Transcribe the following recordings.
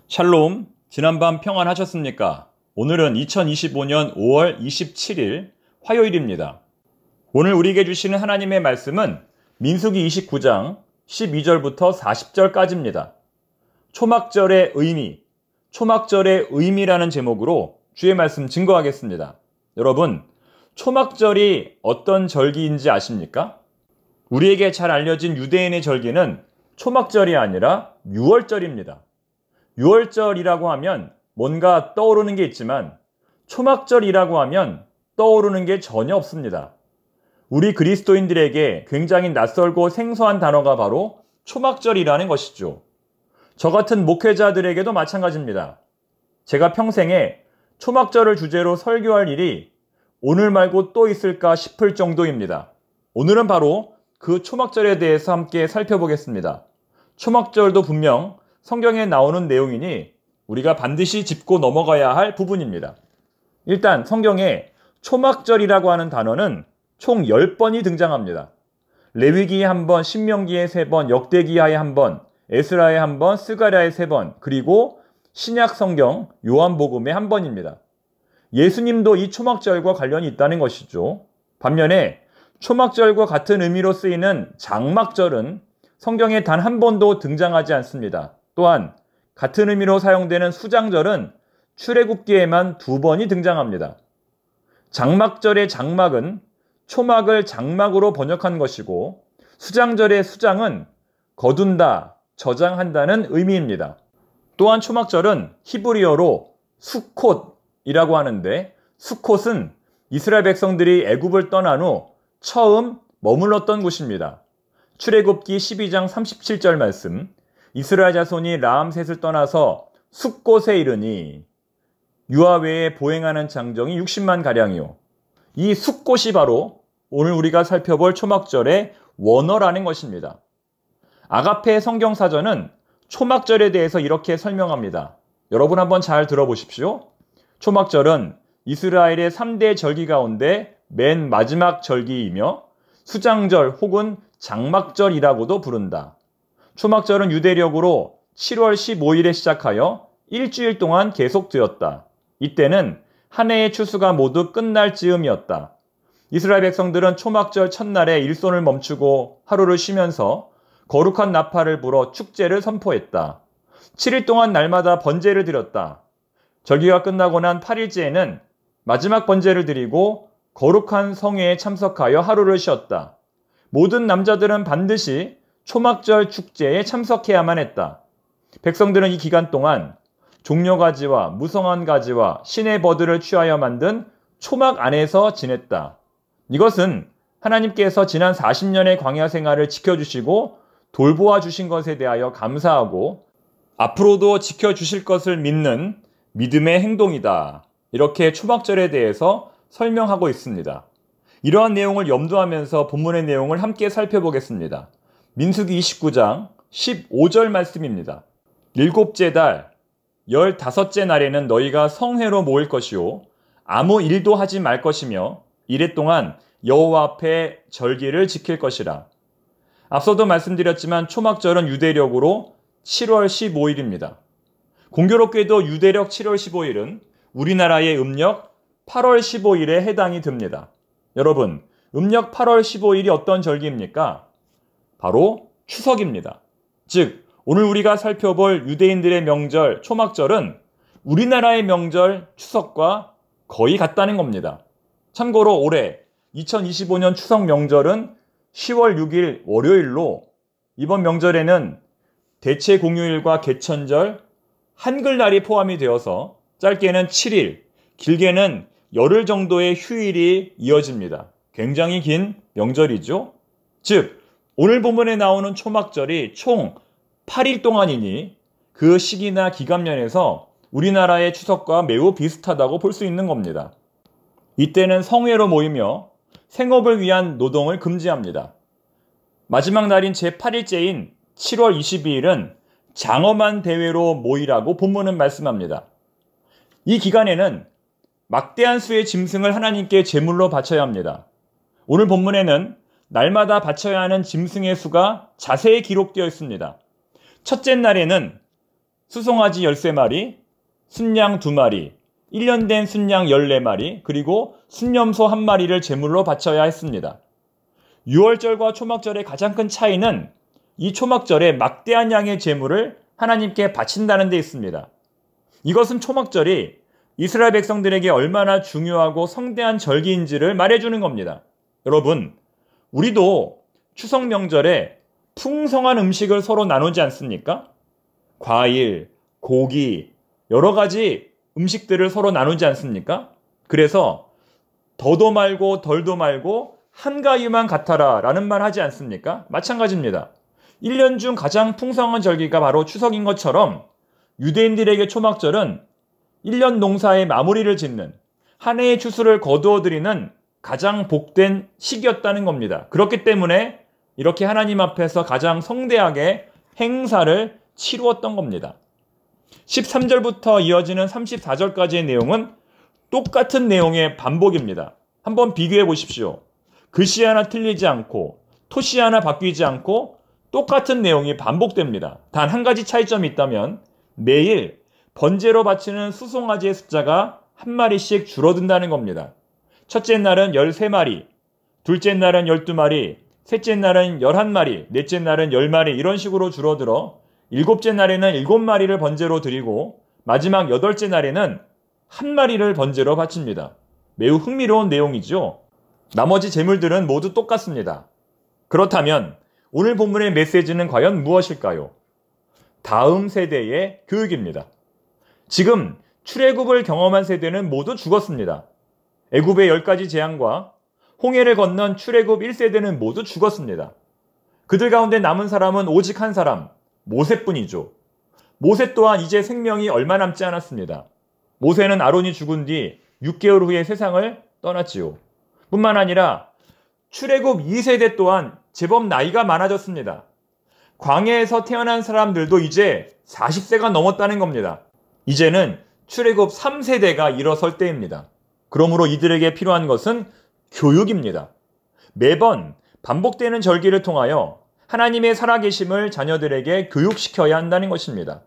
샬롬, 지난밤 평안하셨습니까? 오늘은 2025년 5월 27일 화요일입니다. 오늘 우리에게 주시는 하나님의 말씀은 민수기 29장 12절부터 40절까지입니다. 초막절의 의미라는 제목으로 주의 말씀 증거하겠습니다. 여러분, 초막절이 어떤 절기인지 아십니까? 우리에게 잘 알려진 유대인의 절기는 초막절이 아니라 유월절입니다. 유월절이라고 하면 뭔가 떠오르는 게 있지만 초막절이라고 하면 떠오르는 게 전혀 없습니다. 우리 그리스도인들에게 굉장히 낯설고 생소한 단어가 바로 초막절이라는 것이죠. 저 같은 목회자들에게도 마찬가지입니다. 제가 평생에 초막절을 주제로 설교할 일이 오늘 말고 또 있을까 싶을 정도입니다. 오늘은 바로 그 초막절에 대해서 함께 살펴보겠습니다. 초막절도 분명 성경에 나오는 내용이니 우리가 반드시 짚고 넘어가야 할 부분입니다. 일단 성경에 초막절이라고 하는 단어는 총 10번이 등장합니다. 레위기에 1번, 신명기에 3번, 역대기하에 1번, 에스라에 1번, 스가랴에 3번, 그리고 신약 성경 요한복음에 1번입니다. 예수님도 이 초막절과 관련이 있다는 것이죠. 반면에 초막절과 같은 의미로 쓰이는 장막절은 성경에 단 한 번도 등장하지 않습니다. 또한 같은 의미로 사용되는 수장절은 출애굽기에만 2번이 등장합니다. 장막절의 장막은 초막을 장막으로 번역한 것이고 수장절의 수장은 거둔다, 저장한다는 의미입니다. 또한 초막절은 히브리어로 수콧이라고 하는데 수콧은 이스라엘 백성들이 애굽을 떠난 후 처음 머물렀던 곳입니다. 출애굽기 12장 37절 말씀, 이스라엘 자손이 라암셋을 떠나서 숫곳에 이르니 유아 외에 보행하는 장정이 60만 가량이요. 이 숫곳이 바로 오늘 우리가 살펴볼 초막절의 원어라는 것입니다. 아가페 성경사전은 초막절에 대해서 이렇게 설명합니다. 여러분 한번 잘 들어보십시오. 초막절은 이스라엘의 3대 절기 가운데 맨 마지막 절기이며 수장절 혹은 장막절이라고도 부른다. 초막절은 유대력으로 7월 15일에 시작하여 일주일 동안 계속되었다. 이때는 한 해의 추수가 모두 끝날 즈음이었다. 이스라엘 백성들은 초막절 첫날에 일손을 멈추고 하루를 쉬면서 거룩한 나팔을 불어 축제를 선포했다. 7일 동안 날마다 번제를 드렸다. 절기가 끝나고 난 8일째에는 마지막 번제를 드리고 거룩한 성회에 참석하여 하루를 쉬었다. 모든 남자들은 반드시 초막절 축제에 참석해야만 했다. 백성들은 이 기간 동안 종려가지와 무성한 가지와 신의 버드를 취하여 만든 초막 안에서 지냈다. 이것은 하나님께서 지난 40년의 광야 생활을 지켜주시고 돌보아 주신 것에 대하여 감사하고 앞으로도 지켜주실 것을 믿는 믿음의 행동이다. 이렇게 초막절에 대해서 설명하고 있습니다. 이러한 내용을 염두하면서 본문의 내용을 함께 살펴보겠습니다. 민수기 29장 15절 말씀입니다. 7째 달 15째 날에는 너희가 성회로 모일 것이요 아무 일도 하지 말 것이며 이래 동안 여호와 앞에 절기를 지킬 것이라. 앞서도 말씀드렸지만 초막절은 유대력으로 7월 15일입니다. 공교롭게도 유대력 7월 15일은 우리나라의 음력 8월 15일에 해당이 됩니다. 여러분, 음력 8월 15일이 어떤 절기입니까? 바로 추석입니다. 즉, 오늘 우리가 살펴볼 유대인들의 명절 초막절은 우리나라의 명절 추석과 거의 같다는 겁니다. 참고로 올해 2025년 추석 명절은 10월 6일 월요일로 이번 명절에는 대체 공휴일과 개천절, 한글날이 포함이 되어서 짧게는 7일, 길게는 열흘 정도의 휴일이 이어집니다. 굉장히 긴 명절이죠. 즉, 오늘 본문에 나오는 초막절이 총 8일 동안이니 그 시기나 기간면에서 우리나라의 추석과 매우 비슷하다고 볼 수 있는 겁니다. 이때는 성회로 모이며 생업을 위한 노동을 금지합니다. 마지막 날인 제8일째인 7월 22일은 장엄한 대회로 모이라고 본문은 말씀합니다. 이 기간에는 막대한 수의 짐승을 하나님께 제물로 바쳐야 합니다. 오늘 본문에는 날마다 바쳐야 하는 짐승의 수가 자세히 기록되어 있습니다. 첫째 날에는 수송아지 13마리, 순양 2마리, 1년 된 순양 14마리, 그리고 순염소 1마리를 제물로 바쳐야 했습니다. 유월절과 초막절의 가장 큰 차이는 이 초막절에 막대한 양의 제물을 하나님께 바친다는 데 있습니다. 이것은 초막절이 이스라엘 백성들에게 얼마나 중요하고 성대한 절기인지를 말해주는 겁니다. 여러분, 우리도 추석 명절에 풍성한 음식을 서로 나누지 않습니까? 과일, 고기, 여러 가지 음식들을 서로 나누지 않습니까? 그래서 더도 말고 덜도 말고 한가위만 같아라 라는 말 하지 않습니까? 마찬가지입니다. 1년 중 가장 풍성한 절기가 바로 추석인 것처럼 유대인들에게 초막절은 1년 농사의 마무리를 짓는, 한 해의 추수를 거두어드리는 가장 복된 시기였다는 겁니다. 그렇기 때문에 이렇게 하나님 앞에서 가장 성대하게 행사를 치루었던 겁니다. 13절부터 이어지는 34절까지의 내용은 똑같은 내용의 반복입니다. 한번 비교해 보십시오. 글씨 하나 틀리지 않고 토시 하나 바뀌지 않고 똑같은 내용이 반복됩니다. 단 한 가지 차이점이 있다면 매일 번제로 바치는 수송아지의 숫자가 한 마리씩 줄어든다는 겁니다. 첫째 날은 13마리, 둘째 날은 12마리, 셋째 날은 11마리, 넷째 날은 10마리 이런 식으로 줄어들어 일곱째 날에는 7마리를 번제로 드리고 마지막 여덟째 날에는 한 마리를 번제로 바칩니다. 매우 흥미로운 내용이죠. 나머지 제물들은 모두 똑같습니다. 그렇다면 오늘 본문의 메시지는 과연 무엇일까요? 다음 세대의 교육입니다. 지금 출애굽을 경험한 세대는 모두 죽었습니다. 애굽의 10가지 재앙과 홍해를 건넌 출애굽 1세대는 모두 죽었습니다. 그들 가운데 남은 사람은 오직 한 사람, 모세뿐이죠. 모세 또한 이제 생명이 얼마 남지 않았습니다. 모세는 아론이 죽은 뒤 6개월 후에 세상을 떠났지요. 뿐만 아니라 출애굽 2세대 또한 제법 나이가 많아졌습니다. 광야에서 태어난 사람들도 이제 40세가 넘었다는 겁니다. 이제는 출애굽 3세대가 일어설 때입니다. 그러므로 이들에게 필요한 것은 교육입니다. 매번 반복되는 절기를 통하여 하나님의 살아계심을 자녀들에게 교육시켜야 한다는 것입니다.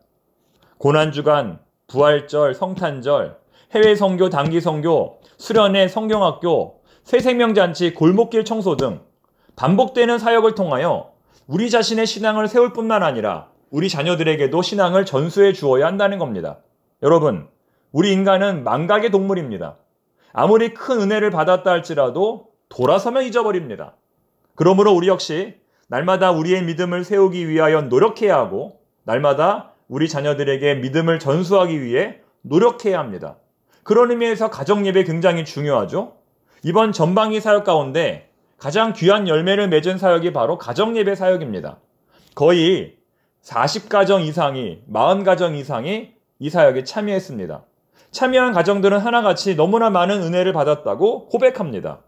고난주간, 부활절, 성탄절, 해외 선교, 단기 선교, 수련회, 성경학교, 새생명잔치, 골목길 청소 등 반복되는 사역을 통하여 우리 자신의 신앙을 세울 뿐만 아니라 우리 자녀들에게도 신앙을 전수해 주어야 한다는 겁니다. 여러분, 우리 인간은 망각의 동물입니다. 아무리 큰 은혜를 받았다 할지라도 돌아서면 잊어버립니다. 그러므로 우리 역시 날마다 우리의 믿음을 세우기 위하여 노력해야 하고 날마다 우리 자녀들에게 믿음을 전수하기 위해 노력해야 합니다. 그런 의미에서 가정예배 굉장히 중요하죠. 이번 전방위 사역 가운데 가장 귀한 열매를 맺은 사역이 바로 가정예배 사역입니다. 거의 40가정 이상이, 40가정 이상이 이 사역에 참여했습니다. 참여한 가정들은 하나같이 너무나 많은 은혜를 받았다고 고백합니다.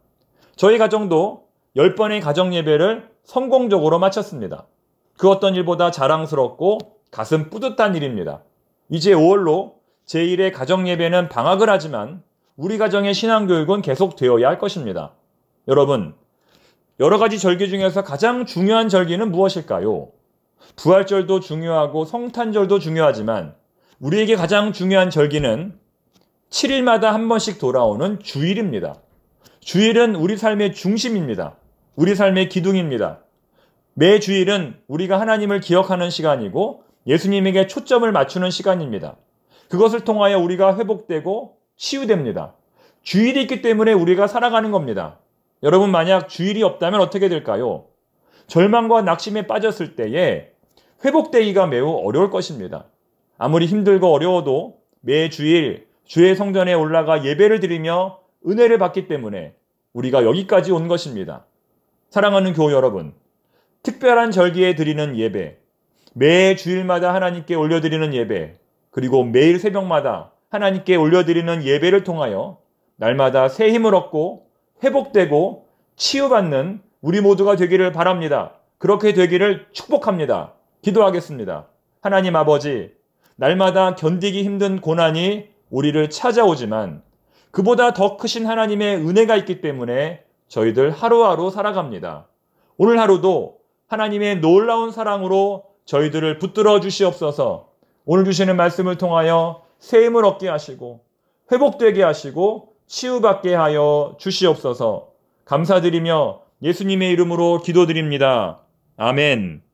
저희 가정도 10번의 가정예배를 성공적으로 마쳤습니다. 그 어떤 일보다 자랑스럽고 가슴 뿌듯한 일입니다. 이제 5월로 제1회 가정예배는 방학을 하지만 우리 가정의 신앙교육은 계속되어야 할 것입니다. 여러분, 여러 가지 절기 중에서 가장 중요한 절기는 무엇일까요? 부활절도 중요하고 성탄절도 중요하지만 우리에게 가장 중요한 절기는 7일마다 한 번씩 돌아오는 주일입니다. 주일은 우리 삶의 중심입니다. 우리 삶의 기둥입니다. 매 주일은 우리가 하나님을 기억하는 시간이고 예수님에게 초점을 맞추는 시간입니다. 그것을 통하여 우리가 회복되고 치유됩니다. 주일이 있기 때문에 우리가 살아가는 겁니다. 여러분, 만약 주일이 없다면 어떻게 될까요? 절망과 낙심에 빠졌을 때에 회복되기가 매우 어려울 것입니다. 아무리 힘들고 어려워도 매 주일 주의 성전에 올라가 예배를 드리며 은혜를 받기 때문에 우리가 여기까지 온 것입니다. 사랑하는 교우 여러분, 특별한 절기에 드리는 예배, 매 주일마다 하나님께 올려드리는 예배, 그리고 매일 새벽마다 하나님께 올려드리는 예배를 통하여 날마다 새 힘을 얻고 회복되고 치유받는 우리 모두가 되기를 바랍니다. 그렇게 되기를 축복합니다. 기도하겠습니다. 하나님 아버지, 날마다 견디기 힘든 고난이 우리를 찾아오지만 그보다 더 크신 하나님의 은혜가 있기 때문에 저희들 하루하루 살아갑니다. 오늘 하루도 하나님의 놀라운 사랑으로 저희들을 붙들어 주시옵소서. 오늘 주시는 말씀을 통하여 새 힘을 얻게 하시고 회복되게 하시고 치유받게 하여 주시옵소서. 감사드리며 예수님의 이름으로 기도드립니다. 아멘.